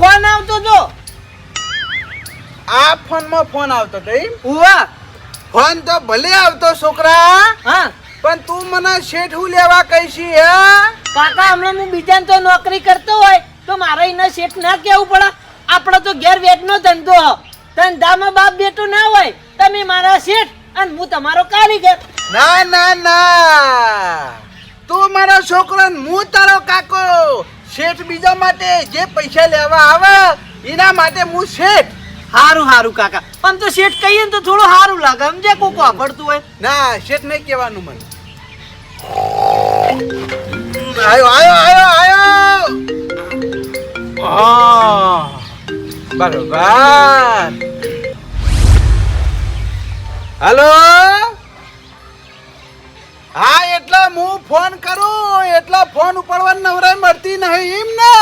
Phone આવતો તો આ ફોનમાં ફોન આવતો તો એમ? ઉવા ફોન તો ભલે આવતો છોકરા, હા પણ તું મને શેઠ હું લેવા કહીશી હે? કાકા હમણાં હું બીજાને તો નોકરી કરતો હોય તો મારે એના શેઠ ના કેવું પડે. આપણો તો ઘેર વેચનો ધંધો, ધંધામાં બાપ બેટો ના હોય. તમે મારા શેઠ અને હું તમારો કારીગર. ના ના ના, તું મારો છોકરો ને હું તારો કાકો. શેઠ બીજા માટે, જે પૈસા લેવા આવે એના માટે હું શેઠ. હારું હારું કાકા, પણ તો શેઠ કહીએ ને તો થોડું સારું લાગે. સમજે કોક વાપરતું હોય. ના, શેઠ નહીં કહેવાનું મને. આયો આયો આયો આયો. હા બરોબર. હલો, હા એટલે હું ફોન કરું એટલે ફોન ઉપાડવાની નવરાઈ મળતી નહીં એમ ને?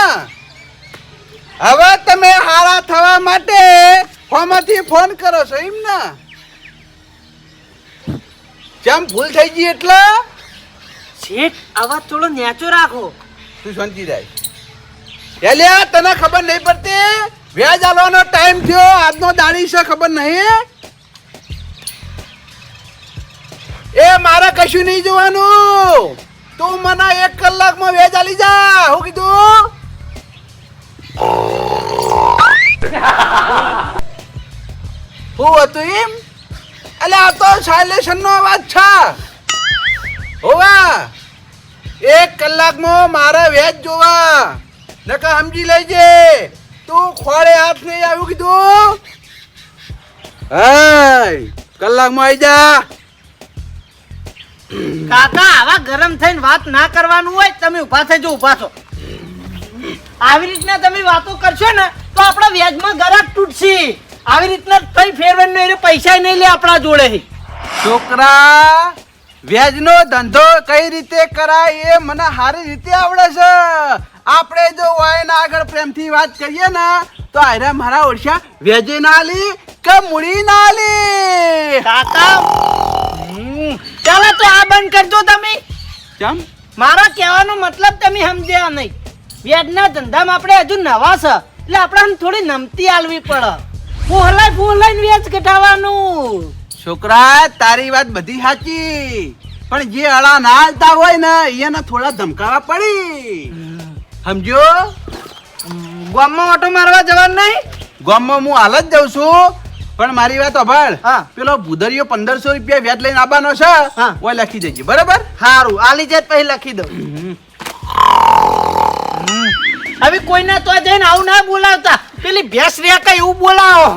હવે તમે હારા થવા માટે ફોનમાંથી ફોન કરો છો એમ ને? કેમ ભૂલ થઈ ગઈ એટલે? શેઠ અવાજ થોડો નેચો રાખો. તું શાંતિ રાખ. એલિયા તને ખબર નહીં પડતી? વ્યાજ આલવાનો ટાઈમ થયો, આજનો દાડી છે, ખબર નહીં? એ મારે કશું નહીં જોવાનું. તું મને 1 કલાકમાં વ્યાજ આલી જા. હું કીધું? હું હતું એમ? એટલે આ તો સાયલેશન નો અવાજ છે. હોવા 1 કલાકમાં મારે વ્યાજ જોવા, નકર સમજી લેજે તું ખોળે હાથ નહીં આવ્યું કીધું. હાય કલાકમાં આવી જા. કાકા આવા ગરમ થઈને વાત ના કરવાનું હોય. તમે ઉભા થજો, ઉભા છો. આવી રીતના તમે વાતો કરશો ને તો આપણા વ્યાજમાં ગરાક તૂટશે. આવી રીતના કઈ ફેરવાનું નહીં, પૈસા નહીં લે આપણા જોડે. છોકરા, વ્યાજનો ધંધો કઈ રીતે કરાય એ મને સારી રીતે આવડે છે. આપણે જો વાયના આગળ પ્રેમથી વાત કરીએ ને તો આયરા મારા ઓળશા વ્યાજે ના લી કે મૂડી ના લી. કાકા ચાલો તો આ બંધ કરજો તમે. કેમ? મારા કહેવાનો મતલબ તમે સમજ્યા નહીં. વ્યાજના ધંધામાં આપણે હજુ નવા છે એટલે આપણે થોડી નમતી આલવી પડે. ફોલાઈને વ્યાજ ઘટાડવાનું. છોકરા, તારી વાત બધી સાચી, પણ જે અળા ના હાલતા હોય ને એને થોડા ધમકાવા પડી. સમજો? ગામમાં ઓટો મારવા જવાનું નહીં? ગામમાં હું હાલ જ જાઉં છું, પણ મારી વાત સાંભળ. હા. પેલો ભૂદરિયો 1500 રૂપિયા વ્યાજ લઈને આવવાનો છે. હા. ઓય લખી દેજે, બરાબર? સારું, આલી જાય પછી લખી દઉં. હવે કોઈના તો જઈને આવું ના બોલાવતા. પેલી ભેંસ રહ્યા કઈ એવું બોલાવો.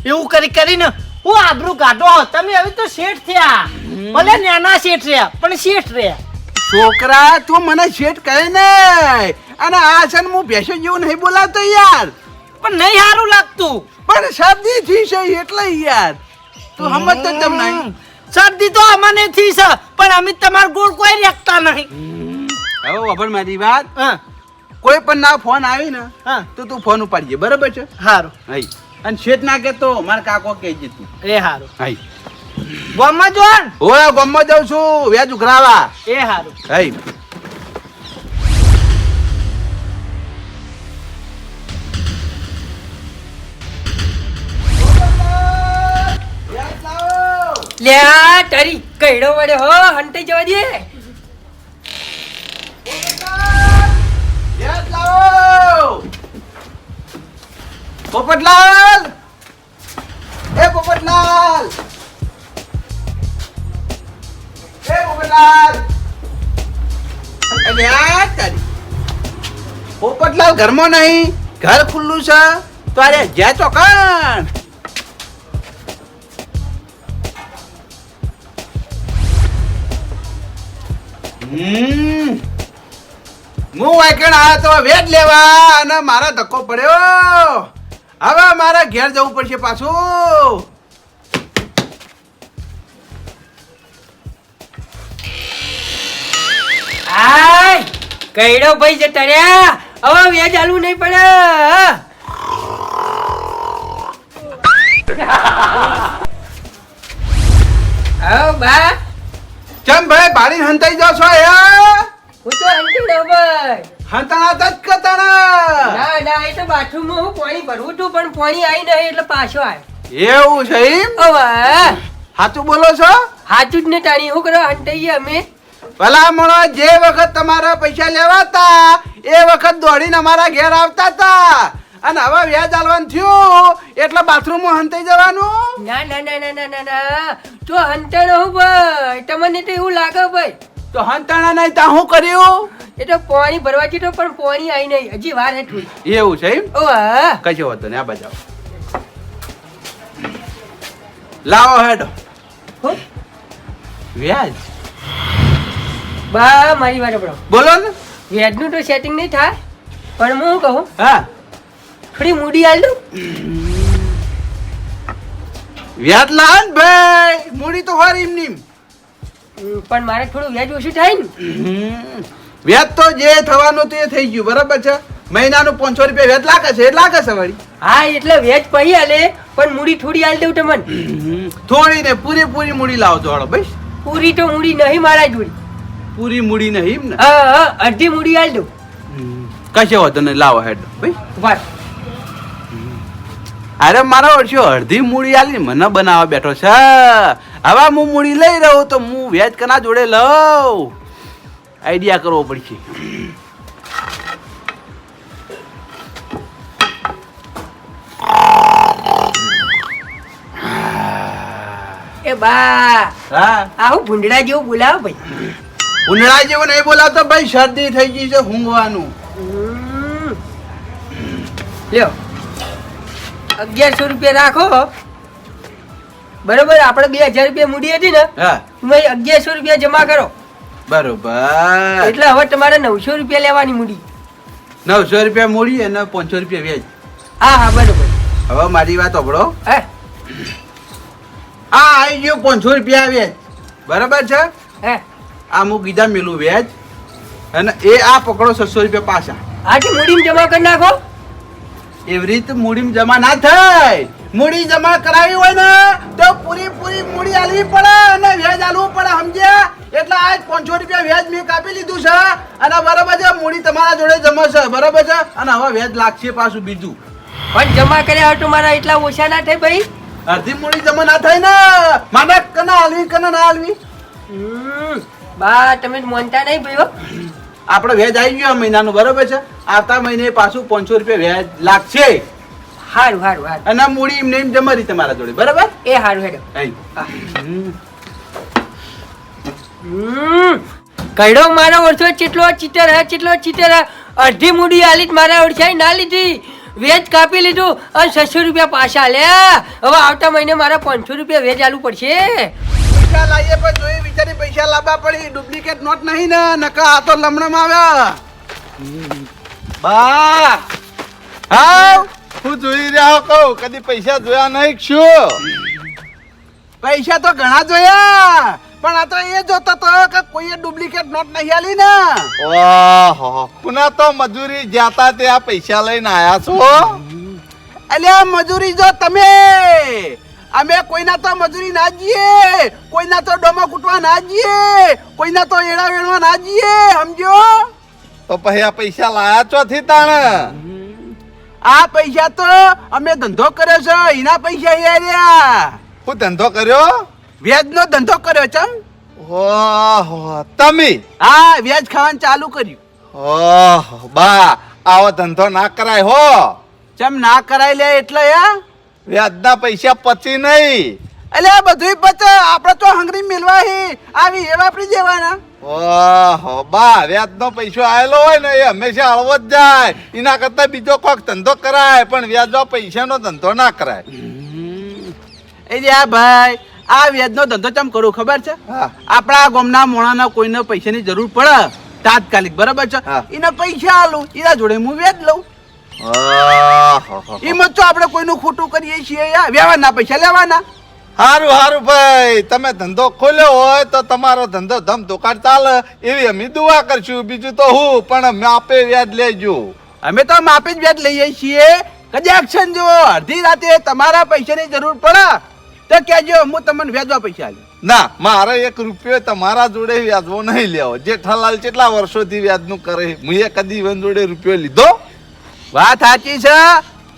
એવું કરીને હું આબરૂ કાઢો. તમે હવે તો શેઠ થયા, ભલે નાના શેઠ રહ્યા પણ શેઠ રહ્યા. છોકરા, તું મને શેઠ કહે ને, અને આ છે ને હું ભેંસો જેવું નહીં બોલાવતો યાર. પણ નહીં સારું લાગતું. પણ શરદી થી છે એટલે યાર તું સમજતો કેમ નહીં? શરદી તો અમને થી છે, પણ અમે તમાર ગોળ કોઈ રાખતા નહીં. હવે ખબર મારી વાત. હા કોઈ પણ ના ફોન આવી ને હા તો તું ફોન ઉપાડજે, બરાબર છે? સારું. હાઈ, અને શેઠ ના કે તો મારા કાકો કહેજે તું. એ સારું. હાઈ, ગામમાં જો ને. ઓય ગામમાં જાઉં છું વ્યાજ ઉઘરાવા. એ સારું. હાઈ. લ્યા તારી કઈડો વડે હો હંટી જવા દે. વ્યાજ લાવો. પોપટલાલ, એ પોપટલાલ, એ પોપટલાલ. અરે આ તારી પોપટલાલ ઘરમાં નહીં, ઘર ખુલ્લું છે તો અરે જ્યાં ચોકન. હું વાયકણ આવ્યો તો વેદ લેવા અને મારા ધક્કો પડ્યો. હવે મારા ઘેર જવું પડશે પાછું. આય કઈડો ભાઈ જે ટર્યા હવે વ્યાજ આલવું નહીં પડે. આવ બા ચમ ભાઈ ભાડી હંતાઈ જાવ છો યાર? હું તો હંટી દઉં ભાઈ. હંતાણા જ કતાણા ના ના એ તો બાથરૂમમાં હું પાણી ભરવું હતું પણ પાણી આવી નહીં એટલે પાછો આવ્યો. એવું છે એમ? હવે સાચું બોલો છો? હાચું જ ને તાણી શું કરવા હંતાઈએ અમે? ભલામણો જે વખત તમારા પૈસા લેવાતા એ વખત દોડીને અમારા ઘેર આવતા હતા અને હવે વ્યાજ આલવાનું થયું એટલે બાથરૂમમાં હંતાઈ જવાનું. ના ના ના ના ના ના ના તો હંતાણો હું ભાઈ તમને તો એવું લાગે ભાઈ. તો હંતાણા નહીં તા શું કર્યું? એ તો પાણી ભરવા જતો પણ પાણી આવી નહીં હજી વાર હે થોડી. એવું છે એમ? ઓહ કશો વાંધો નહીં, આ બજાવો. લાવો હેડો હો વ્યાજ. બા મારી વાત આપણો બોલો ને. વ્યાજનું તો સેટિંગ નહીં થાય પણ હું કહું હા, થોડી મૂડી આલ દઉં. વ્યાજ લાવ ને ભાઈ, મૂડી તો હોય એમ નીમ. પણ મારે થોડું વ્યાજ ઓછું થાય ને. વ્યાજ તો જે થવાનું તો એ થઈ ગયું, બરાબર છે. મહિનાનું 500 રૂપિયા વ્યાજ લાગે છે, એ લાગે છે વળી. હા એટલે વ્યાજ પહી આલે પણ મૂડી થોડી આલ દઉં તમને. થોડી ને પૂરેપૂરી મૂડી લાવો છો ભાઈ. પૂરી તો મૂડી નહીં મારા જોડી. પૂરી મૂડી નહીં એમ ને? હા હા અડધી મૂડી આલ દઉં. કશો વાંધો નહીં, લાવો હેડ ભાઈ. વાત અરે મારો વર્ષો અડધી મૂડી આલી મને બનાવવા બેઠો છે. હવે હું મૂડી લઈ રહ્યો તો હું વ્યાજ કના જોડે લઉં, આઈડિયા કરવો પડશે. એ બા હા, આવું ભૂંડડા જેવું બોલાવો ભાઈ. ઉનાળા જેવું નહીં બોલાવતો ભાઈ, શરદી થઈ ગઈ છે ઊંઘવાનું. લ્યો 1100 રૂપિયા રાખો બરોબર. આપણે 2000 રૂપિયા મૂડી હતી ને હા, તમે 1100 રૂપિયા જમા કરો બરોબર. એટલે હવે તમારે 900 રૂપિયા લેવાની મૂડી. 900 રૂપિયા મૂડી અને 500 રૂપિયા વ્યાજ. હા હા બરોબર. હવે મારી વાત સાંભળો. હે આ આવી ગયું 500 રૂપિયા વ્યાજ, બરાબર છે. હે આ હું કીધા મેલું વ્યાજ અને એ આ પકડો 600 રૂપિયા પાછા. આથી મૂડીમાં જમા કરી નાખો. એવી રીતે મૂડી જમા ના થાય. મૂડી જમા કરાવી હોય ને તો પૂરી મૂડી આલવી પડે અને વ્યાજ આલવું પડે, સમજ્યા? એટલે આજ 500 રૂપિયા વ્યાજ મેં કાપી લીધું છે અને બરાબર છે, મૂડી તમારા જોડે જમા છે, બરાબર છે. અને હવે વ્યાજ લાગશે પાછું બીજું. પણ જમા કર્યા હોય તો મારા એટલા ઓછા ના થાય ભાઈ. અડધી મૂડી જમા ના થાય ને, માને કના આલવી કના ના આલવી. બા તમે માનતા નહીં ભાઈ હો. આપણે વ્યાજ આવી ગયું આ મહિનાનું, બરાબર છે. આવતા મહિને પાછું 500 રૂપિયા વ્યાજ લાગશે હારું હારું હારું. અને મૂડી એમને એમ જમા રહી તમારા જોડે, બરાબર. એ હારું હેડો. કઈડો મારો ઓળખો ચેટલો ચીટર હે ચેટલો ચીટર હે. અડધી મૂડી આલી મારા ઓળખાઈ ના લીધી, વેજ કાપી લીધું અને 600 રૂપિયા પાછા લ્યા. હવે આવતા મહિને મારા 500 રૂપિયા વેજ આલવું પડશે. પૈસા લાવીએ પણ જોઈએ વિચારી પૈસા લાવવા પડી. ડુપ્લિકેટ નોટ નહીં ને, નકા આ તો લમણામાં આવ્યા. બા હાવ હું જોઈ રહ્યા કહું કદી પૈસા જોયા નહીં શું? પૈસા તો ઘણા જોયા પણ આ તો એ જોતો તો કે કોઈએ ડુપ્લિકેટ નોટ નહીં આલી ને. ઓહો પુના તો મજૂરી જાતા ત્યાં પૈસા લઈને આયા છો. અલ્યા મજૂરી જો તમે, અમે કોઈના તો મજૂરી ના જઈએ, કોઈના તો ડોમા કૂટવા ના જઈએ, કોઈના તો એડા વેણવા ના જઈએ, સમજો? તો પછી આ પૈસા લાયા ચોથી તાણે? આ પૈસા તો અમે ધંધો કર્યો છે, એના પૈસા એ રહ્યા. હું ધંધો કર્યો? વ્યાજનો ધંધો કર્યો ચમ. ઓહો તમે? હા, વ્યાજ ખાવાનું ચાલુ કર્યું. ઓહો બા આવો ધંધો ના કરાય હો. ચમ ના કરાય લે એટલે યા વ્યાજના પૈસા પચી નહીં. એટલે આ બધું પચે, આપણે તો હંગરી મેલવા હી આવી એ વાપરી દેવાના. ઓહો બા વ્યાજનો પૈસો આવેલો હોય ને એ હંમેશા હળવો જ જાય. એના કરતા બીજો કોઈક ધંધો કરાય પણ વ્યાજનો પૈસાનો ધંધો ના કરાય. એ ભાઈ આ વ્યાજનો ધંધો ચમ કરું ખબર છે? હા. આપણા ગામના મોણાના કોઈને પૈસાની જરૂર પડે તાત્કાલિક, બરાબર છે. હા. એને પૈસા આલું, એના જોડે હું વ્યાજ લઉં. એમાં તો આપણે કોઈનું ખોટું કરીએ છીએ યાર, વ્યવહારના પૈસા લેવાના. હારું હારું ભાઈ તમે ધંધો ખોલ્યો હોય તો તમારો ધંધો ધમ ધોકાટ ચાલે એવી અમે દુઆ કરશું. બીજું તો હું પણ માપે વ્યાજ લેજો. અમે તો માપે જ વ્યાજ લઈએ છીએ. કદી એક્શન જો અડધી રાતે તમારા પૈસાની જરૂર પડે તો કહેજો, હું તમને વ્યાજવા પૈસા આલું. ના મારે 1 રૂપિયો તમારા જોડે વ્યાજવો નહીં લેવો. જેઠાલાલ કેટલા વર્ષોથી વ્યાજનું કરે, મુએ કદી વન જોડે રૂપિયો લીધો? વાત સાચી છે.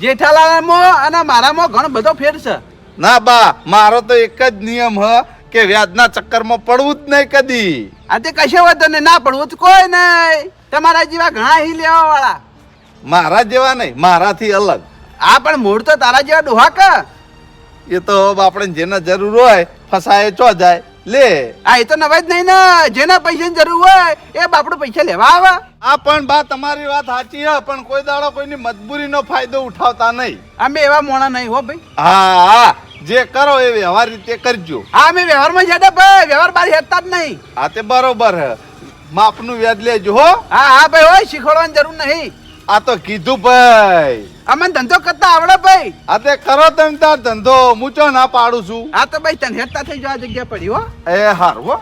જેઠાલાલમાં અને મારામાં ઘણો બધો ફેર છે. ના બા, મારો તો એક જ નિયમ હ કે વ્યાજના ચક્કરમાં પડવું જ નહીં કદી. આ તે કશે વધો ને ના પડવું તો કોઈ નહીં. તમારા જેવા ઘણા હી લેવા વાળા. મારા જેવા નહીં, મારાથી અલગ. આ પણ મૂળ તો તારા જેવા ડોહા કે. એ તો આપણે જેને જરૂર હોય ફસાય ચો જાય લે. આ એ તો નવાજ નહીં ને. જેના પૈસાની જરૂર હોય એ બાપડું પૈસા લેવા આવે. આ પણ બા તમારી વાત સાચી હ, પણ કોઈ દાડો કોઈની મજબૂરીનો ફાયદો ઉઠાવતા નહીં. અમે એવા મોણા નહીં હો ભાઈ. હા હા, જે કરો એ વ્યવહાર રીતે કરજો. હા અમે વ્યવહારમાં જ્યાદા ભાઈ વ્યવહાર બાર હેરતા જ નહીં. આ તે બરોબર હે, માપનું વ્યાજ લેજો હો. હા હા ભાઈ હોય શીખવાડવાની જરૂર નહીં. આ તો કીધું ભાઈ. અમને ધંધો કરતા આવડે ભાઈ. આ તે કરો તમે તાર ધંધો, હું ચો ના પાડું છું. આ તો ભાઈ તને હેરતા થઈ જવા જગ્યા પડી હો. એ હારું હો.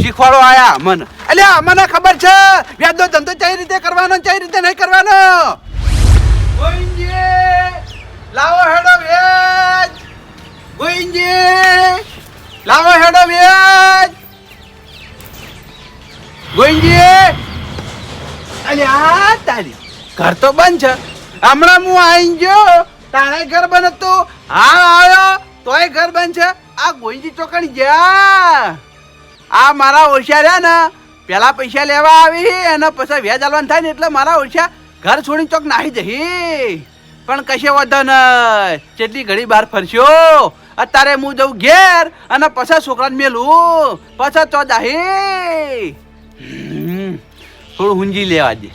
શીખવાડો આયા મને. એટલે મને ખબર છે વ્યાજનો ધંધો કઈ રીતે કરવાનો કઈ રીતે નહીં કરવાનો. ગોવિંદજી લાવો હેડો વ્યાજ. ગોવિંદજી લાવો હેડો વ્યાજ. ગોવિંદજી અલ્યા તારી ઘર તો બંધ છે. હમણાં હું આવી ગયો તારે ઘર બંધ હતું. હા આવ્યો તોય ઘર બંધ છે. આ ગોવિંદજી ચોકડી ગયા. આ મારા ઓછા રહ્યા ને પેલા પૈસા લેવા આવી અને પછી વ્યાજ આલવાનું થાય ને એટલે મારા ઓછા ઘર છોડીને ચોક નાહી જઈ. પણ કશે વધો નહીં. કેટલી ઘડી બહાર ફરશો. અત્યારે હું જઉં ઘેર અને પછી છોકરાને મેલું પછી તો જાહી. થોડું હુંજી લેવા દે.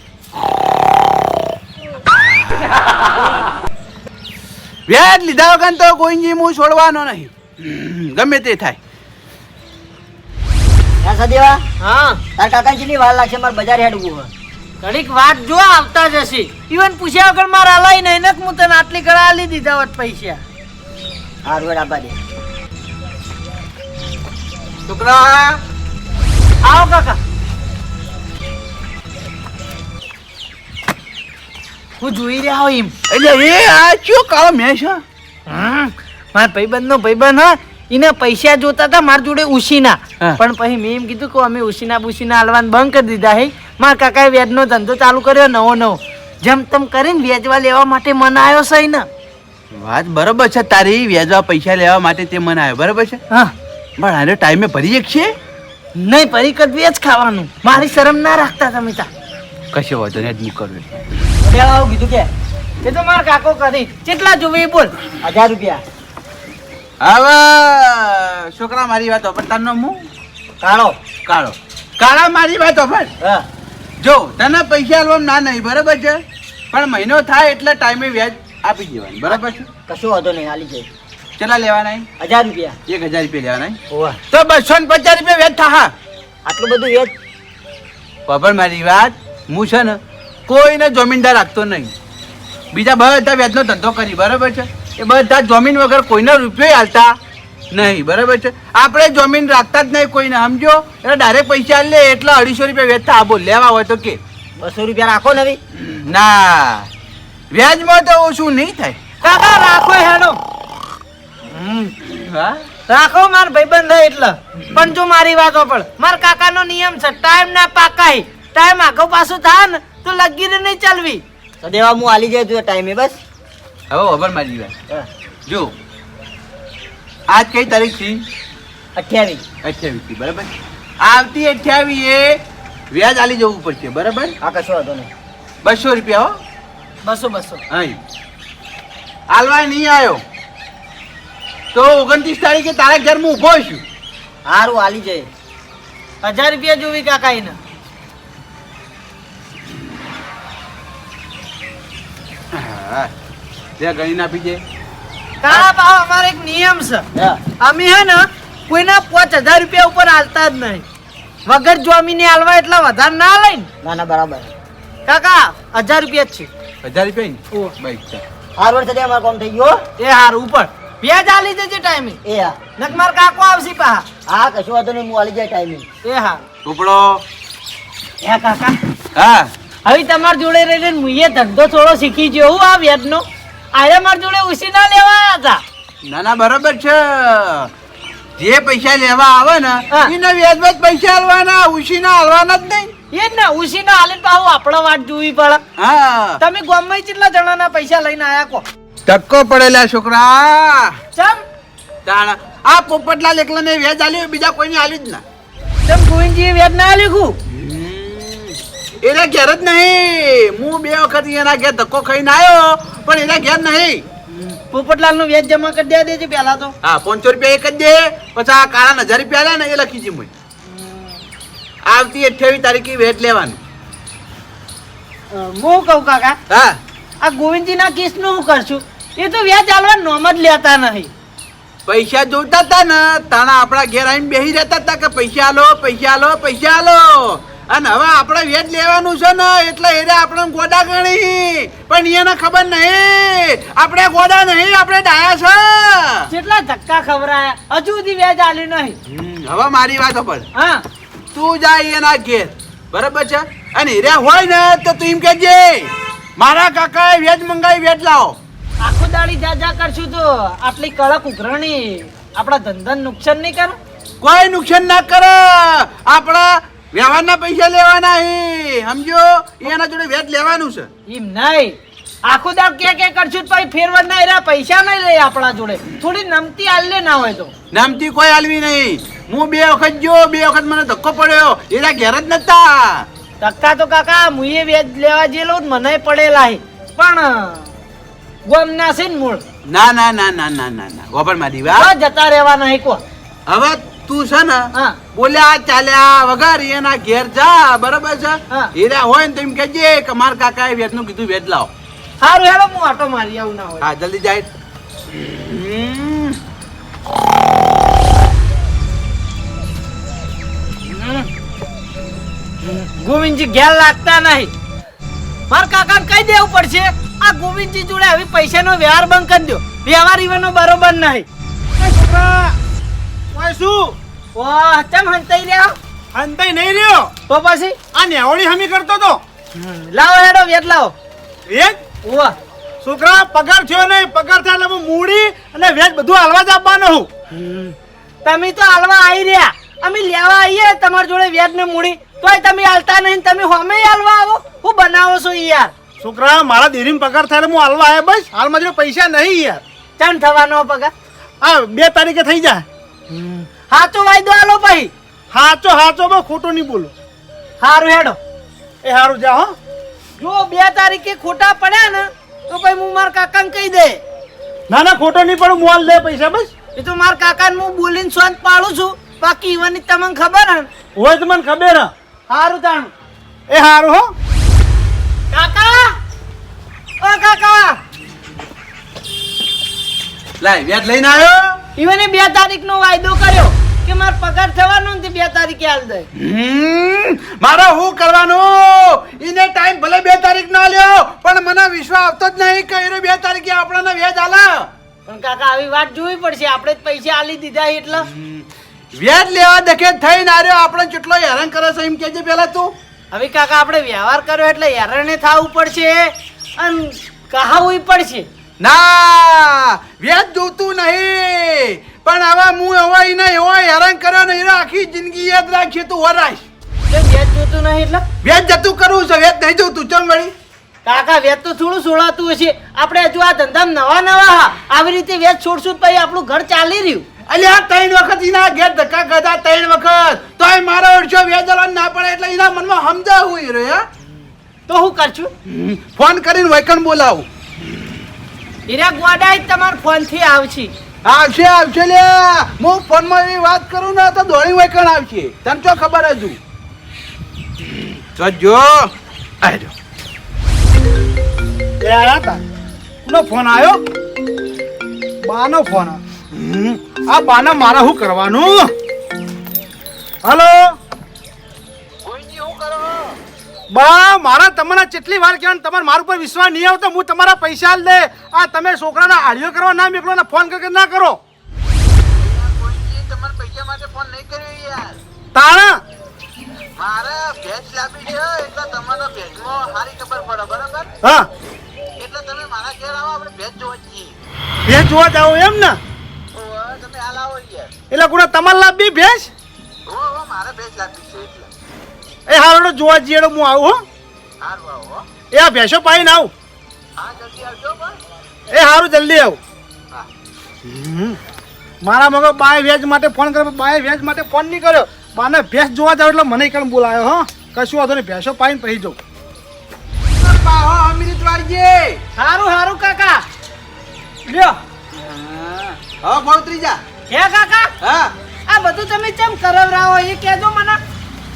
વ્યાજ લીધા વગર તો કોઈ હું છોડવાનો નહીં. ગમે તે થાય. સદેવા હા તાર કાકા કેટલી વાર લાગશે મારે બજાર હેડવું ઘડીક વાત જો આવતા જશે. ઈવન પૂછ્યા વગર મારે હલાઈ નહીં ને હું તને આટલી ઘડા આલી દીધા હોત પૈસા. હા રોડ આપવા દે. છોકરા આવો કાકા. હું જોઈ રહ્યા હો એમ. એટલે એ આ શું કાળો મેં છે. મારા ભાઈબંધનો ભાઈબંધ હા એને પૈસા જોતા હતા મારા જોડે ઉશીના. હા. પણ પછી મેં એમ કીધું કે અમે ઉશીના બુશીના હાલવાનું બંધ કરી દીધા હે. મારા કાકાએ વ્યાજનો ધંધો ચાલુ કર્યો નવો નવો. જેમ તેમ કરીને વ્યાજવા લેવા માટે મન આવ્યો છે ને. વાત બરોબર છે તારી. વ્યાજવા પૈસા લેવા માટે તે મને આવ્યો બરોબર છે. હા પણ આને ટાઈમે ભરી એક છે. નહીં પરી કદવી જ ખાવાનું. મારી શરમ ના રાખતા તમે તા. કશો વાંધો નહીં જ કરવું. પેલા આવું કીધું કે એ તો મારા કાકો કરી. કેટલા જોવે એ બોલ. 1000 રૂપિયા. હવે છોકરા મારી વાત ઓફર તારનો હું કાળો. કાળો કાળા મારી વાત ઓફર. હા જો તને પૈસા આલવા ના નહીં બરાબર છે. પણ મહિનો થાય એટલે ટાઈમે વ્યાજ આપી દેવાનું બરાબર છે. કશું વાંધો નહીં હાલી જાય. કેટલા લેવાના? 1000 રૂપિયા. 1000 રૂપિયા લેવાના. ઓવા તો 250 રૂપિયા વ્યાજ થા. આટલું બધું વેચ. ખબર મારી વાત. હું છે ને કોઈને જમીનદાર રાખતો નહીં. બીજા બધા વ્યાજનો ધંધો કરી બરાબર છે. એ બધા જમીન વગર કોઈને રૂપિયો હાલતા નહીં બરાબર છે. આપણે જમીન રાખતા જ નહીં કોઈને સમજો. એટલે ડાયરેક્ટ પૈસા લે એટલે 250 રૂપિયા વ્યાજ થા. બોલ લેવા હોય તો કે 200 રૂપિયા રાખો ને હવે. ના વ્યાજમાં તો ઓછું નહીં થાય. કાકા રાખો હેડો. હા રાખો માર ભાઈબંધ હે એટલે. પણ જો મારી વાતો પણ મારા કાકાનો નિયમ છે ટાઈમ ના પાકાય. ટાઈમ આગળ પાછું થાય ને તો લગીને નહીં ચાલવી. સદેવા હું હાલી જાય તું ટાઈમે બસ. હવે ખબર મારી વાત. હા. જો આજ કઈ તારીખ છે? 28. 28 થી બરાબર. આવતી 28 એ વ્યાજ આલી જવું પડશે બરાબર. હા કશું વાંધો નહીં. 200 રૂપિયા હો. 200 અહીં આલવા નહીં આવ્યો તો 29 તારીખે તારા ઘર હું ઊભો છું. હારું હાલી જાય. 1000 રૂપિયા જોવી કાકા એને. હા ત્યાં ગણી આપી દે. કાળા ભાવ અમારો એક નિયમ છે. હા અમે હે ને કોઈના 5000 રૂપિયા ઉપર હાલતા જ નહીં. વગર જમીને હાલવા એટલા વધારે ના લઈ ને ના ના બરાબર. કાકા 1000 રૂપિયા જ છે. 1000 રૂપિયા ને ઓહ. બસ ચાલ. હા રોડ સદેવા મારો કામ થઈ ગયો. એ હારું ઉપર વ્યાજ આલી દેજે ટાઈમે. એ હા નક માર કાકો આવશે પા. હા કશું વાંધો નહીં હું હાલી જાય ટાઈમે. એ હા ઉપડો. એ કાકા હા હવે તમારા જોડે રહીને મુએ ધંધો થોડો શીખી ગયો હું આ વ્યાજનો. આરે મારા જોડે ઉસી ના લેવા હતા. ના ના બરાબર છે. જે પૈસા લેવા આવે ને હા. એના વ્યાજમાં જ પૈસા આલવાના, ઉછીના આલવાના જ નહીં. એ જ ને ઉસીનો હાલીને પાછું આપણે વાટ જોવી પડે. હા તમે ગામમાં કેટલા જણાના પૈસા લઈને આયા કો? ટક્કો પડેલા છોકરા. ચમ તાણા આ પોપટલાલ એકલાને વ્યાજ આલ્યું, બીજા કોઈને આલ્યું જ ના. ચમ ગોવિંદજીએ વ્યાજ ના આલ્યું કુ? એના ઘેર જ નહીં. હું 2 વખત એના ઘેર ધક્કો ખાઈને આવ્યો, પણ એના ઘેર નહીં. પોપટલાલનું વ્યાજ જમા કરી દે દેજે પહેલા તો. હા 500 રૂપિયા એક જ દે, પછી આ કાળા 1000 રૂપિયા આલ્યા ને એ લખી જી મુય. આવતી 28 તારીખે વેટ લેવાનું. હું કહું કાકા, હા આ ગોવિંદજીના કેસનું શું કરશું? એ તો વ્યાજ આલવા નોમ જ લેતા નહીં. પૈસા જોતા હતા ને તાણા આપણા ઘેર આવીને બેસી રહેતા હતા કે પૈસા આલો પૈસા આલો પૈસા આલો. અને હવે આપણે વેચ લેવાનું છે ને એટલે એને આપણે ગોડા ગણી, પણ એને ખબર નહીં આપણે ગોડા નહીં, આપણે ડાયા છે. કેટલા ધક્કા ખવરાયા, હજુ સુધી વ્યાજ આલ્યું નહીં. હવે મારી વાત સાંભળ. હા તું જાય એના ઘેર, બરાબર છે, અને હીરા હોય ને તો તું એમ કહેજે મારા કાકાએ વેજ મંગાવી વેજ લાવો. આખો દાડી જા કરશું તો આટલી કડક ઉઘરણી આપણા ધંધાને નુકસાન નહીં કરે? કોઈ નુકસાન ના કરે. આપણા વ્યવહારના પૈસા લેવાના હે, સમજો? એના જોડે વેજ લેવાનું છે. એમ નહીં, આખો દાડ કે કરશું તો પછી ફેરવડ ના એરા પૈસા નહીં લે આપણા જોડે. થોડી નમતી આલે ના હોય તો. નામથી કોઈ હાલવી નહીં. હું 2 વખત જો 2 વખત મને ધક્કો પડ્યો, એના ઘેર જ નતા. ધક્કા તો કાકા મુએ વ્યાજ લેવા જેલો મને પડેલા હે, પણ ગોમ ના છે ને મૂળ ના ના ના ના ના ના ના ગોબર મારી વાત. તો જતા રહેવાના હે કો. હવે તું છે ને હા બોલ્યા ચાલ્યા વગર એના ઘેર જા, બરાબર છે? હા. હીરા હોય ને તો એમ કહેજે કે મારા કાકાએ વેચનું કીધું વેચ લાવો. સારું હેડો હું આટો મારી આવું ના હોય. હા જલ્દી જાય. ગોવિંદજી ઘેર લાગતા નહીં. મારા કાકાને કહી દેવું પડશે આ ગોવિંદજી જોડે હવે પૈસાનો વ્યવહાર બંધ કરી દો. વ્યવહાર ઈવનો બરોબર નહીં. છોકરા ઓય શું વાહ ચમ હંતાઈ રહ્યા અંતાઈ નહીં રહ્યો? તો પછી આ નેવડી હમી કરતો તો લાવો હેડો વ્યાજ લાવો. વેજ વાહ છોકરા પગાર થયો નહીં, પગાર થાય એટલે હું મૂડી અને વેજ બધું હાલવા જ આપવાનું હું. તમે તો હાલવા આવી રહ્યા, અમે લેવા આવીએ તમારી જોડે વ્યાજ ને મૂડી, તોય તમે હાલતા નહીં. તમે હોમે હાલવા આવો, હું બનાવો છો યાર? છોકરા મારા દેરીનો પગાર થાય એટલે હું હાલવા આવ્યો, બસ હાલમાં જો પૈસા નહીં યાર. ચમ થવાનો પગાર? આ 2 તારીખે થઈ જાય. હાચો વાયદો આલો ભાઈ. હાચો હાચો બહુ ખોટું નહીં બોલો. સારું હેડો. એ હારું જા હો. જો 2 તારીખે ખોટા પડ્યા ને તો ભાઈ હું મારા કાકાને કહી દે. ના ના ખોટો નહીં પડે, હું હાલ લે પૈસા બસ. એ તો મારા કાકાને હું બોલીને શાંત પાડું છું, બાકી ઈવાની તમને ખબર હે. હોય તો મને ખબર હે. સારું તાણું. એ હારું હો. કાકા ઓ કાકા, લાય વેચ લઈને આવ્યો. ઈવને 2 તારીખનો વાયદો કર્યો કે મારો પગાર થવાનો ને 2 તારીખે હાલ દે. મારે શું કરવાનું? એને ટાઈમ ભલે 2 તારીખ નો લ્યો, પણ મને વિશ્વાસ આવતો જ નહીં કે એને 2 તારીખે આપણને વેચ આલે. પણ કાકા આવી વાત જોવી પડશે, આપણે જ પૈસા આલી દીધા એટલે. વેચ લેવા દખે થઈને આવ્યો, આપણે કેટલો હેરાન કરે છે એમ કેજે પેલા તું. હવે કાકા આપણે વ્યવહાર કર્યો એટલે હેરાને થવું પડશે અને કહાવું પડશે. ના વેચ જોતું નહીં, પણ હવે હું હવે એને એવો હેરાન કર્યો ને એને આખી જિંદગી યાદ રાખીએ તું વરાશ. કેમ વ્યાજ જોતું નહીં એટલે? વેચ જતું કરવું છે, વેચ નહીં જોતું ચમ વળી. કાકા વ્યાજ તો થોડું છોડાતું હશે. આપણે હજુ આ ધંધામાં નવા આવી રીતે વ્યાજ છોડશું તો પછી આપણું ઘર ચાલી રહ્યું. અલ્યા 3 વખત એના ઘેર ધક્કા ખાધા, 3 વખત તોય મારો ઓળશો વ્યાજ આલવાનું ના પડે એટલે એના મનમાં સમજાવું રે. હે તો હું કરશું? ફોન કરીને વૈકણ બોલાવું. હીરા ગોડાઈ તમારા ફોનથી આવશે. આવશે આવશે લે. હું ફોનમાં એવી વાત કરું ને તો દોડી વૈકણ આવશે. તને તો ખબર હજુ જો આજો. એ આયા તા કોનો ફોન આવ્યો? બાનો ફોન આવ્યો. આ બાના મારા શું કરવાનું? હલો બા, મારા તમને કેટલી વાર કહેવાનું, તમારે મારા ઉપર વિશ્વાસ નહીં આવતો, હું તમારા પૈસા આલ દે. આ તમે છોકરાના આડિયો કરવા ના મેકલો ને ફોન કરી ના કરો. તમારે પૈસા માટે ફોન નહીં કર્યો યાર. તાણા મારે ભેજ લાવી છે એટલે તમારો ભેજમાં સારી ખબર પડે, બરાબર? હા એટલે તમે મારા ઘેર આવો, આપણે ભેજ જોવા જઈએ. ભેજ જોવા જાઓ એમ ને? તમે હાલ આવો યાર. એટલે કોને તમારે લાવવી ભેંસ મારે ભેજ લાગી છે એટલે એ હાલો જોવા જઈએ હું આવું હો હારું આવો એ આ ભેંસો પાઈને આવું હા જલ્દી આવજો બસ એ સારું જલ્દી આવું હા. મારા મગર બાય વેજ માટે ફોન કર્યો બાય વેજ માટે ફોન નહીં કર્યો બાને ભેંસ જોવા જાવ એટલે મને કણ બોલાયો હો કશું વાંધો નહીં ભેંસો પાઈને પછી જાઉં પાહો અમૃત વાળીએ હારું હારું કાકા લ્યો હા બોલ ત્રીજા હે કાકા હા આ બધું તમે કેમ કરાવરાવો એ કહેજો મને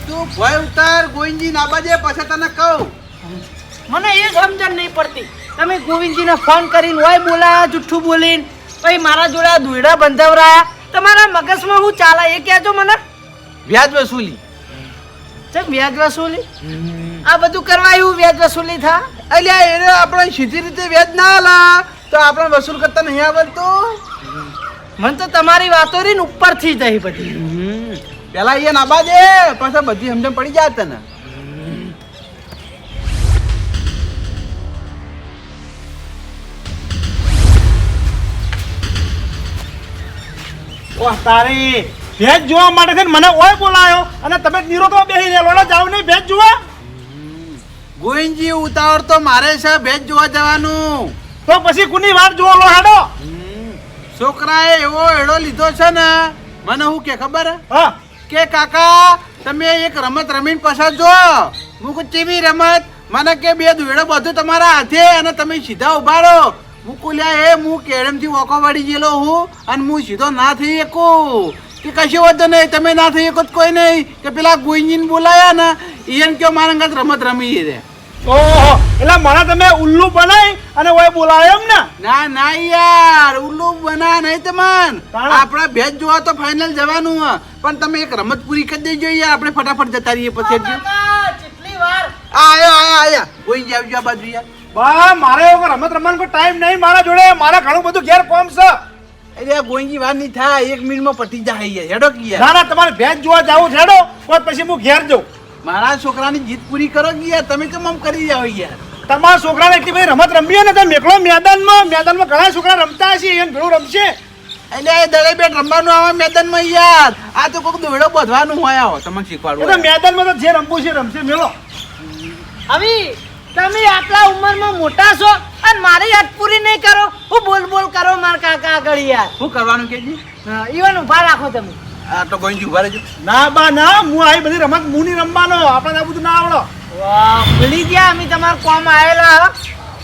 તું ભય ઉતાર ગોવિંદજી ના બાજે પછી તને કહું મને એ સમજણ નહીં પડતી તમે ગોવિંદજીને ફોન કરીને હોય બોલાયા જુઠ્ઠું બોલીને પછી મારા જોડે આ દોયડા બંધાવરાયા તમારા મગજમાં શું ચાલે એ કહેજો મને વ્યાજ વસૂલી ચમ વ્યાજ વસૂલી આ બધું કરવા એવું વ્યાજ વસૂલી થા અલ્યા એને આપણે સીધી રીતે વ્યાજ ના આલા તો આપણે વસૂલ કરતા નહીં આવડતું મને તો તમારી વાતો રીને ઉપરથી જ અહીં બધી પેલા એ ના બાજે પછી બધી સમજણ પડી જાય તને ઓહ તારી ભેંસ જોવા માટે છે ને મને ઓય બોલાયો અને તમે નીરો તો બેહી રહેલો જાવ નહીં ભેંસ જોવા ગોવિંદજી ઉતાવળ તો મારે છે ભેજ જોવા જવાનું તો પછી કોની વાત જોવો લો હાડો છોકરાએ એવો એડો લીધો છે ને મને હું કે ખબર હે? હા કે કાકા તમે એક રમત રમીને પસાર જો હું કહું કેવી રમત મને કે બે દોયડો બધું તમારા હાથે અને તમે સીધા ઉભા રહો હું કુલ્યા એ હું કેડમથી વોકો વળી ગયેલો હું અને હું સીધો ના થઈ શકું કે કશી વાંધો નહીં તમે ના થઈ શકો તો કોઈ નહીં કે પેલા ગોઈજીને બોલાયા ને એને કયો મારા અંગત રમત રમી રે ઓહો એટલે મને તમે ઉલ્લુ બનાવી અને ઓય બોલાયો એમ ને ના ના યાર ઉલ્લુ બના નહીં તમન તાણા? આપણા ભેજ જોવા તો ફાઇનલ જવાનું હે પણ તમે એક રમત પૂરી કરી દેજો યાર આપણે ફટાફટ જતા રહીએ પછી જ. કેટલી વાર આયા કોઈ આવજો આ બાજુ યાર બા મારે એવો રમત રમવાનો કોઈ ટાઈમ નહીં મારા જોડે મારા ઘણું બધું ઘેર કોમ છે અરે ગોઈજી વાર નહીં થાય 1 મિનિટમાં પટી જાય યાર હેડો કે યાર ના ના તમારે ભેંસ જોવા જાવું છે હેડો પછી હું ઘેર જાઉં મારા છોકરાની જીત પૂરી કરો કે યાર તમે કેમ આમ કરી જાવ યાર તમારા છોકરાને એટલી બધી રમત રમીએ ને તો મેકલો મેદાનમાં ઘણા છોકરા રમતા હશે એને ભેળું રમશે એટલે એ દળે બેટ રમવાનું આવે મેદાનમાં યાર આ તો કોઈક દોડો બધવાનું હોય આવો તમને એ તો શીખવાડવું મેદાનમાં તો જે રમવું છે રમશે મેળો હવે તમે આટલા ઉંમરમાં મોટા છો અને મારી યાદ પૂરી નહીં કરો હું બોલ બોલ કરો માર કાકા આગળ યાર શું કરવાનું કેજી ઈવન ઉભા રાખો તમે આ તો ગોઈજી ઉભા રહેજો ના બા ના હું આવી બધી રમત હું નહીં રમવાનો આપણે આ બધું ના આવડો વાહ ભૂલી ગયા અમે તમારા કોમ આવેલા હો.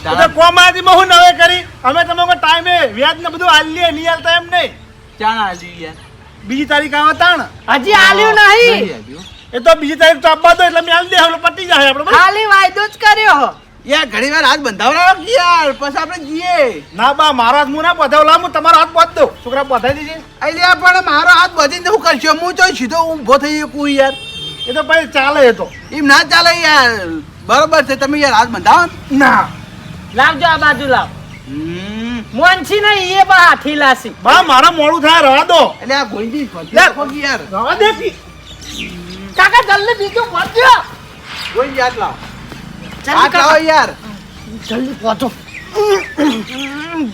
એ તો કોમાથી બહુ નવે કરી અમે તમે ટાઈમે વ્યાજ ને બધું હાલ લઈએ લઈ આલતા એમ નહીં ચાણા આલ્યું યાર બીજી તારીખ આવે તાણ હજી આલ્યું નહીં આલ્યું એ તો બીજી તારીખ તો આપવા દો એટલે મેં હાલ દે હવે પતી જાય આપણે બસ. ખાલી વાયદો જ કર્યો હો. યાર ઘણી વાર હાથ બંધાવડાવો કે યાર પછી આપણે જઈએ ના બા મારા હાથ હું ના પધાવલા હું તમારો હાથ પધ દઉં છોકરા પધાઈ દીધી અલ્યા પણ મારો હાથ બધીને શું કરશો હું તો સીધો ઊભો થઈ શકું યાર એ તો ભાઈ ચાલે એ તો એમ ના ચાલે યાર બરોબર છે તમે યાર હાથ બંધાવો ને. ના લાવજો આ બાજુ લાવ મોનસી નહીં એ બા હાથી લાસી બા મારા મોડું થાય રવા દો એટલે આ ગોઈજી યાર. યાર રવા દે કી. કાકા જલ્દી બીજું પહોંચજો ગોઈજી હાથ લાવો જલ્દી હાથ લાવો કાકા યાર જલ્દી પહોંચો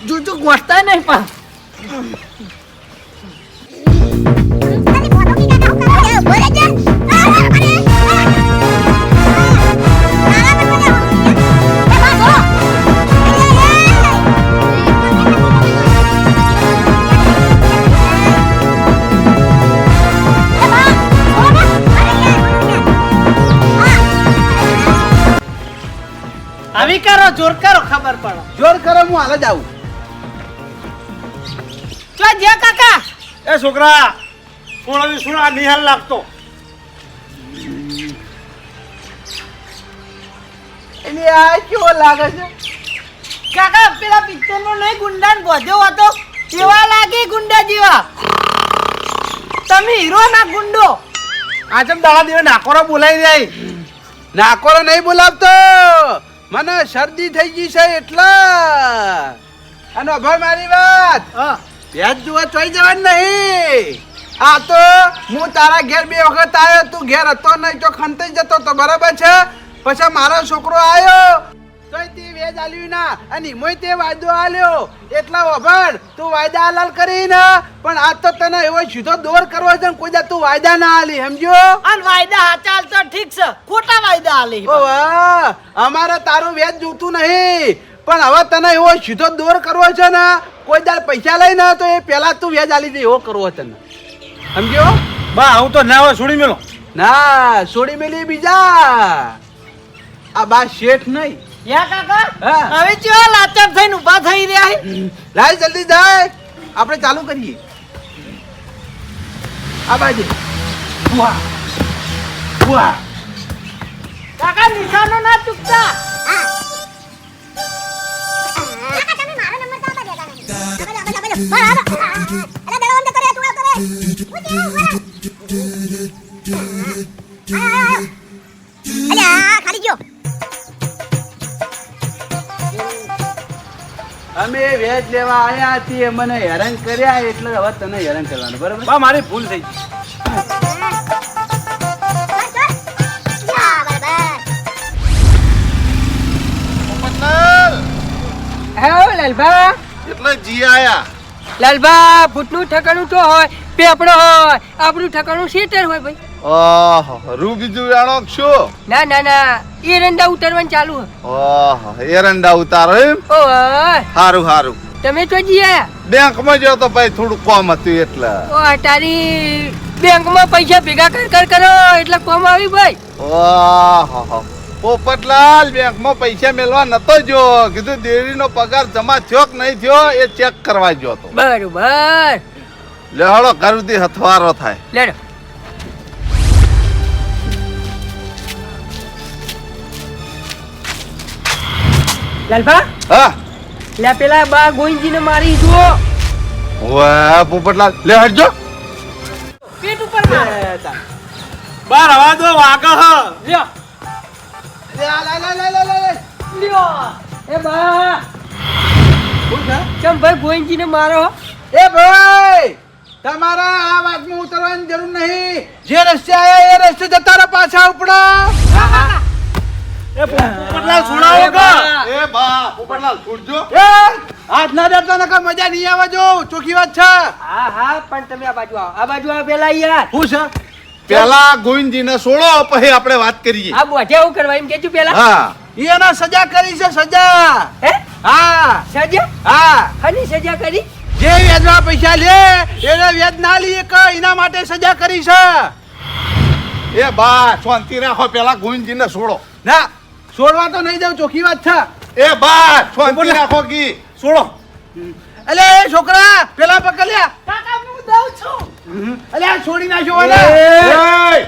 જોજો ગોઠતા નહીં પા આવી કરો જોર કરો ખબર પડે જોર કરો હું હાલ જ આવું ચો જ્યાં કાકા એ છોકરા સુણા નિહાલ લાગતો એટલે આ કેવો લાગે છે કાકા પેલા પિક્ચર નો નહીં ગુંડા ગોધ્યો હતો એવા લાગે ગુંડા જેવા તમે હીરો ના ગુંડો આજમ દાડા દિવસ નાકોરો બોલાઈ જાય નાકોરો નહીં બોલાવતો મને શરદી થઈ ગઈ છે એટલે અને ભાઈ મારી વાત હા વ્યાજ જોવા ચોઈ જવાનું નહીં આ તો હું તારા ઘેર 2 વખત આવ્યો તું ઘેર હતો નહીં તો ખંતાઈ જતો તો બરાબર છે પછી મારો છોકરો આવ્યો તોય તે વેજ આલ્યું ના અને ઈમોય તે વાયદો આલ્યો એટલા વભર તું વાયદા હાલાલ કરી ને પણ આજ તો તને એવો સીધો દોર કરવો છે ને કોઈ દા તું વાયદા ના આલી સમજો અને વાયદા હાચા હાલ તો ઠીક છે ખોટા વાયદા આલી ઓ વાહ અમારે તારું વેજ જોતું નહીં પણ હવે તને એવો સીધો દોર કરવો છે ને કોઈ દાડ પૈસા લઈને તો એ પહેલા તું વેજ આલી દે એવો કરવો તને સમજો બા હું તો ના હોય છોડી મેલો ના છોડી મેલી બીજા આ બા શેઠ નહીં યા કાકા હા. હવે ચેવા લાચાર થઈને ઊભા થઈ રહ્યા છે લાય જલ્દી જાય આપણે ચાલુ કરીએ આ બાજુ વાહ વાહ કાકા નિશાનો ના ચૂકતા અમે વેજ લેવા આયા છીએ મને હેરાન કર્યા એટલે હવે તને હેરાન કરવાનું બરાબર બા મારી ભૂલ થઈ ગઈ. પોપટલાલ, હે લાલભા એટલે જી આયા લાલભા ભૂતનું ઠકાણું તો હોય પેપડો હોય આપણું ઠકાણું શેટર હોય ભાઈ ઓહો રૂ બીજું વેણો કે શું ના ના ના એરંડા ઉતરવાનું ચાલુ હોય ઓહો એરંડા ઉતારો એમ ઓય હારું હારું તમે તો જી આયા બેંકમાં જો તો ભાઈ થોડું કોમ હતું એટલે ઓ તારી બેંકમાં પૈસા ભેગા કર કરો એટલે કોમ આવી ભાઈ ઓહો પોપટલાલ બેંકમાં પૈસા મેળવા નતો જો કીધું દેરીનો પગાર જમા થયો કે નહીં થયો એ ચેક કરવા ગયો તો બરોબર લે હળો ઘરથી હથવારો થાય લેડો લાલભા હા લે પેલા બા ગોઈંજીને મારી જુઓ વાહ પોપટલાલ લે હટજો પેટ ઉપર મારે બા રવા દો વાગહ લ્યો લે આ લે લે લે લે લે લ્યો એ બા શું છે કેમ ભાઈ ગોઈંજીને મારો એ ભાઈ તમારા આ વાતમાં ઉતરવાની જરૂર નહીં જે રસ્તે આયા એ રસ્તે જતા રહો પાછા ઉપડો એ પોપટલાલ છોડાવો કે એ બા પોપટલાલ છૂટજો એ હાથ ના દેતો નકર મજા નહીં આવે જો ચોખ્ખી વાત છે હા હા પણ તમે આ બાજુ આવો પેલા યાર શું છે પેલા ગોવિંદજીને છોડો પછી આપણે વાત કરીએ આ બોધે એવું કરવા એમ કેજો પેલા હા એને સજા કરી છે સજા હે હા સજા હા હની સજા કરી જે વ્યાજમાં પૈસા લે એને વ્યાજ ના લઈએ કે એના માટે સજા કરી છે એ બા શાંતિ રાખો પેલા ગોવિંદજીને છોડો ના છોડવા તો નહીં જાવ ચોખ્ખી વાત છે એ બા શાંતિ રાખો કી છોડો અલે એ છોકરા પેલા પકડ્યા કાકા હું દઉં છું અલે આ છોડી નાખ્યો મને એ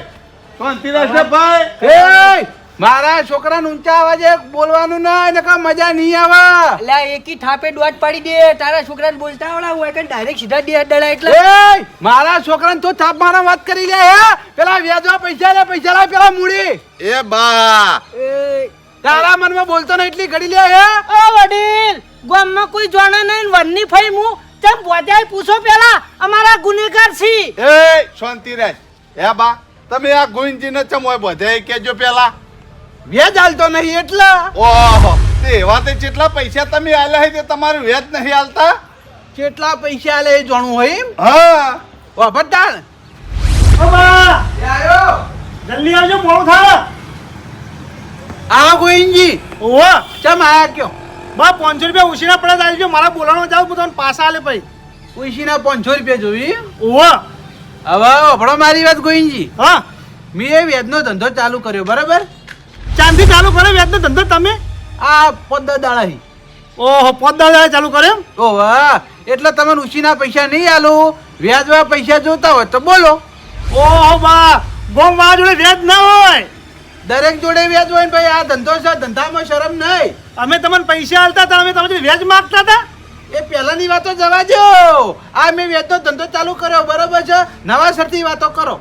શાંતિ રાખે ભાઈ એ મારા છોકરાને ઊંચા અવાજે બોલવાનું ના નકર મજા નહીં આવે એટલે એકી થાપે દોટ પાડી દે તારા છોકરાને બોલતા આવડા હોય કે ડાયરેક્ટ સીધા દે દડા એટલે એ મારા છોકરાને તો થાપ મારા વાત કરી લે હે પેલા વ્યાજમાં પૈસા લે પેલા મૂડી એ બા એ તારા મનમાં બોલતો ને એટલી ઘડી લે હે ઓ વડીલ ગામમાં કોઈ જાણે નહીં વનની ફઈ હું તેમ બોજાય પૂછો પેલા અમારા ગુનેગાર છી એ શાંતિ રાખ એ બા તમે આ ગોવિંદજીને ચમ હોય બધે કેજો પેલા વ્યાજ હાલતો નહીં એટલે ઓહો તે એવા તે જેટલા પૈસા તમે આલ્યા છે તે તમારું વ્યાજ નહીં આલતા કેટલા પૈસા લે એ જાણવું હોય એમ હા વાપરતા ઓ બા આયો જલ્દી આવજો મોડું થાય આ ગોઈંજી ઓહો ચમ આયા કયો બા 500 રૂપિયા ઉછીના પડે આવજો મારા બોલાણો જાવ બધો પાછા આલે ભાઈ ઉઈસીના 500 રૂપિયા જોઈ ઓહો હવે વફડો મારી વાત ગોઈંજી હા મેં એ વ્યાજનો ધંધો ચાલુ કર્યો બરાબર ચાંદી ચાલુ કરે વ્યાજનો ધંધો તમે આ 15 દાડાથી ઓહો 5 દાડા ચાલુ કરે એમ ઓ વાહ એટલે તમે ઉછીના પૈસા નહીં આલું વ્યાજવા પૈસા જોતા હોય તો બોલો ઓહો બા ગોમ મારા જોડે વ્યાજ ના હોય દરેક જોડે વ્યાજ હોય ને ભાઈ આ ધંધો છે ધંધામાં શરમ નહીં અમે તમને પૈસા આલતા હતા અમે તમારે વ્યાજ માંગતા હતા એ પહેલાની વાતો જવા દો આ મેં વ્યાજનો ધંધો ચાલુ કર્યો બરાબર છે નવા સરથી વાતો કરો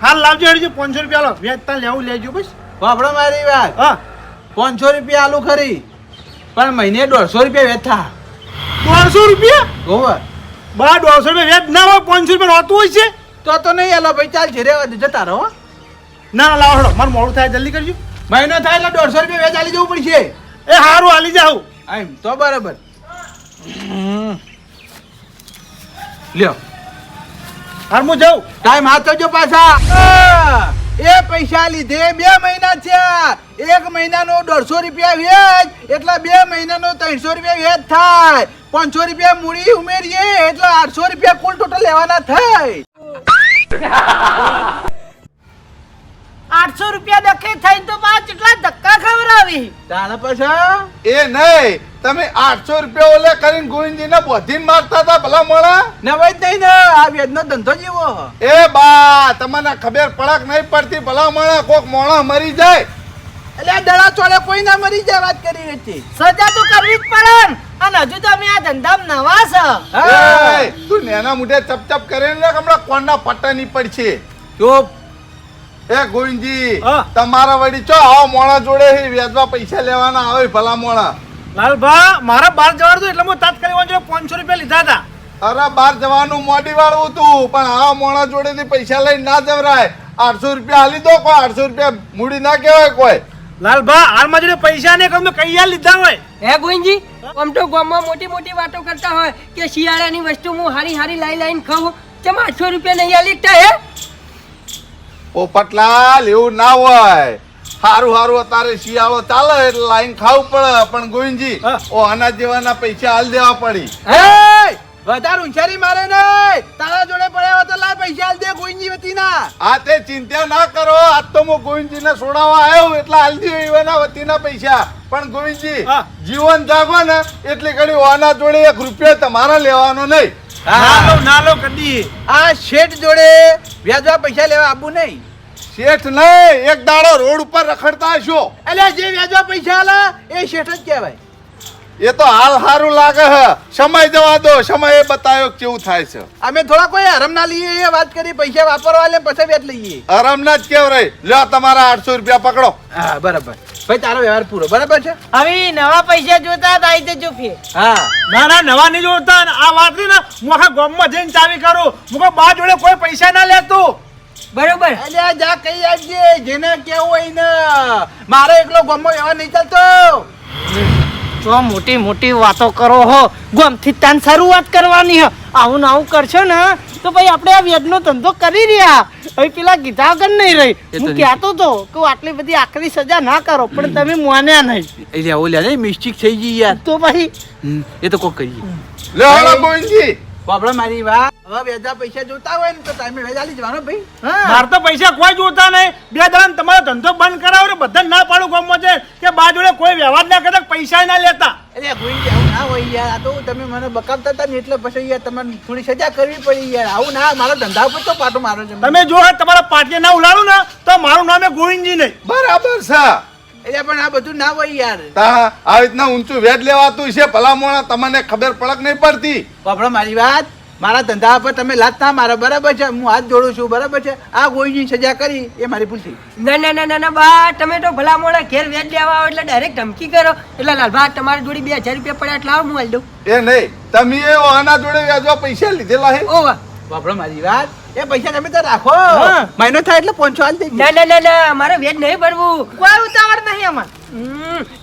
હાલ લાવજો હેડજો 500 રૂપિયા લો વ્યાજ તા લેવું લેજો બસ વાપડો મારી વાત હા 500 રૂપિયા આલુ ખરી પણ મહિને 150 રૂપિયા વ્યાજ થા 150 રૂપિયા હોવે બા 150 રૂપિયા વ્યાજ ના હોય 500 રૂપિયા હોતું હોય છે તો નહીં આલો ભાઈ ચાલ છે રેવા દે જતા રહો હો. ના ના લાવો હેડો મારું મોડું થાય જલ્દી કરજો મહિનો થાય એટલે 150 રૂપિયા વ્યાજ આલી જવું પડશે એ હારું હાલી જાઉં. એમ તો બરાબર. લ્યો હાર હું જાઉં. ટાઈમ હાથ જો પાછા. એ પૈસા લીધે 2 મહિના થયા. 1 મહિનાનો 150 રૂપિયા વ્યાજ એટલે 2 મહિનાનો 300 રૂપિયા વ્યાજ થાય. 500 રૂપિયા મૂડી ઉમેરીએ એટલે 800 રૂપિયા કુલ ટોટલ લેવાના થાય. 800 રૂપિયા દખે થઈને તો બા કેટલા ધક્કા ખવડાવી. તાણા પાછા એ નહીં, તમે 800 રૂપિયા ઓલે કરીને ગોવિંદજીને બોધીને મારતા હતા ભલા મોણા. નવાઈ જ નહીં ને આ વ્યાજનો ધંધો જેવો. એ બા તમને ખબર પડક નહીં પડતી ભલા મોણા, કોક મોણા મરી જાય. એટલે આ દડા ચોળે કોઈ ના મરી જાય વાત કરી હતી. સજા તો કરવી જ પડે ને. અને હજુ તમે આ ધંધામાં નવા છો. એ, તું નેના મુઢે ચપચપ કરીને રાખ, હમણાં કોણના પટ્ટા ની પડશે. ચૂપ. એ ગોવિંદજી, હા. તમારા વડી ચો આવો મોણા જોડે વ્યાજવા પૈસા લેવાના આવે ભલા મોણા. લાલભા મારા બહાર જવાનું હતું એટલે હું તાત્કાલિક 500 રૂપિયા લીધા હતા. અરે બાર જવાનું મોડી વાળું હતું, પણ આવા મોણા જોડેથી પૈસા લઈને ના જવરાય. 800 રૂપિયા હાલી દો, કોઈ 800 રૂપિયા મૂડી ના કહેવાય કોઈ. લાલભા હાલમાં જોડે પૈસા ને કમ કઈ યાર લીધા હોય. હે ગોવિંદજી, આમ તો ગામમાં મોટી મોટી વાતો કરતા હોય કે શિયાળાની વસ્તુ હું હારી હારી લાઈને ખાઉં. ચમ 800 રૂપિયા નહીં આલીતા હે? પોપટલાલ એવું ના હોય. હારું હારું અત્યારે શિયાળો ચાલે એટલે લાઈન ખાવું પડે, પણ ગોવિંદજી હા. ઓ આના જેવાના પૈસા હાલ દેવા પડી. એ વધારે ઉંચારી મારે નહીં. તારા જોડે પડ્યા હોય તો લાય પૈસા આલ દે ગોઈંજી વતીના. આ તે ચિંતા ના કરો, આજ તો હું ગોવિંદજીને છોડાવવા આવ્યો એટલે હાલ દે એવાના વતીના પૈસા. પણ ગોવિંદજી હા. જીવન જાગો ને એટલે ઘડી આના જોડે 1 રૂપિયો તમારે લેવાનો નહીં. ના લો કદી. આ શેઠ જોડે વ્યાજવા પૈસા લેવા આપવું નહીં. શેઠ નહીં, એક દાડો રોડ ઉપર રખડતા હશો. એટલે જે વ્યાજવા પૈસા આલા એ શેઠ જ કહેવાય. એ તો હાલ હારું લાગે હે. સમય જવા દો, સમય એ બતાવ્યો કેવું થાય છે. અમે થોડા કોઈ હરમ ના લઈએ એ વાત કરી. પૈસા વાપરવા લે પછી વ્યાજ લઈએ. આરામના જ કેવ રહી. લ્યો તમારા 800 રૂપિયા પકડો. હા બરાબર. ભાઈ તારો વ્યવહાર પૂરો બરાબર છે. હવે નવા પૈસા જોતા હતા આવી જજો ફેર. હા ના નવા નહીં જોડતા. આ વાત ને હું આખા ગામમાં જઈને ચાવી કરું. હું બા જોડે કોઈ પૈસા ના લેતું. બરોબર. અલ્યા જા કઈ આવજે જેને કેવું હોય ને. મારે એકલો ગામમાં વ્યવહાર નહીં ચાલતો. જો મોટી મોટી વાતો કરો હો. ગમથી તાન શરૂઆત કરવાની હે. આવું ને આવું કરશો ને તો ભાઈ આપણે આ વ્યાજનો ધંધો કરી રહ્યા. હવે પેલા કીધા વગર નહીં રહી. હું કહેતો તો કે આટલી બધી આકરી સજા ના કરો, પણ તમે માન્યા નહીં. એટલે ઓલ્યા નહીં મિસ્ટેક થઈ ગઈ યાર. તો ભાઈ એ તો કોક કરીએ. લ્યો હાલો ગોવિંદજી. બાપડા મારી વાત. હવે વ્યાજા પૈસા જોતા હોય ને તો ટાઈમે વ્યાજ આલી જવાનો ભાઈ. હા મારે તો પૈસા કોઈ જોતા નહીં. 2 દાડા તમારો ધંધો બંધ કરાવો ને બધા ના પાડું ગામમાં છે કે બા જોડે કોઈ વ્યવહાર ના કરતા, પૈસા ના લેતા. એટલે ગોવિંદજી આવું ના હોય યાર. આ તો તમે મને બકાવતા હતા ને એટલે પછી યાર તમારે થોડી સજા કરવી પડી યાર. આવું ના મારો ધંધા ઉપર તો પાટો મારો છે. તમે જો તમારા પાટીએ ના ઉલાડું ને તો મારું નામ એ ગોવિંદજી નહીં. બરાબર છે. એટલે પણ આ બધું ના હોય યાર. તા આવી રીતના ઊંચું વ્યાજ લેવાતું છે ભલા મોણા, તમને ખબર પડક નહીં પડતી. બાપડા મારી વાત. મારા ધંધા પર તમે લાત ના મારો બરાબર છે. હું હાથ જોડું છું બરાબર છે. આ ગોઈની સજા કરી એ મારી ભૂલ થઈ. ના બા, તમે તો ભલા મોડા ઘેર વ્યાજ લેવા આવો એટલે ડાયરેક્ટ ધમકી કરો. એટલે લાલભા તમારી જોડે 2000 રૂપિયા પડ્યા એટલે આવો હું હાલ દઉં. એ નહીં, તમે એ આના જોડે વ્યાજવા પૈસા લીધેલા હે. ઓ વાહ. બાપડા મારી વાત. એ પૈસા તમે તો રાખો. મહિનો થાય એટલે 500 હાલ દઈ. ના મારે વ્યાજ નહીં ભરવું. કોઈ ઉતાવળ નહીં અમાર.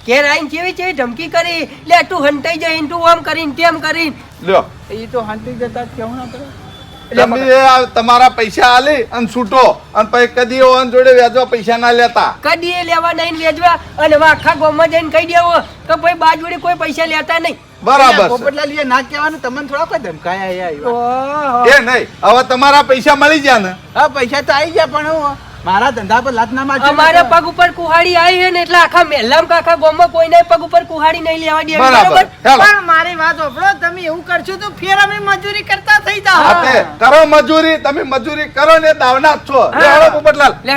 ઘેર આવીને કેવી ધમકી કરી. લે તું હંતાઈ જઈને તું આમ કરીને તેમ કરીને. લ્યો એ તો હાંતી જતા કેવું ના કરે. તમે એ તમારા પૈસા આલી અને છૂટો, અને પછી કદી ઓન જોડે વ્યાજવા પૈસા ના લેતા. કદી એ લેવા નહીં વેચવા. અને હવે આખા ગામમાં જઈને કહી દેવો કે ભાઈ બા જોડે કોઈ પૈસા લેતા નહીં. બરાબર છે. પોપટલાલ એ ના કહેવાનું. તમને થોડા કોઈ ધમકાયા યાર. ઓહો. એ નહીં, હવે તમારા પૈસા મળી ગયા ને. હા પૈસા તો આવી ગયા પણ હું મારા ધંધા પર લાત ના મારજો. અમારા પગ ઉપર કુહાડી આવી છે ને એટલે આખા મહેલામ આખા ગામમાં કોઈને પગ ઉપર કુહાડી નહીં લેવા દે. બરાબર. ચાલો. પણ મારી વાત સાંભળો, તમે એવું કરશો તો ફેર અમે મજૂરી કરતા થઈ જાવ. હા તે કરો મજૂરી. તમે મજૂરી કરો ને દાવના જ છો. લે હાલો પોપટલાલ. લે.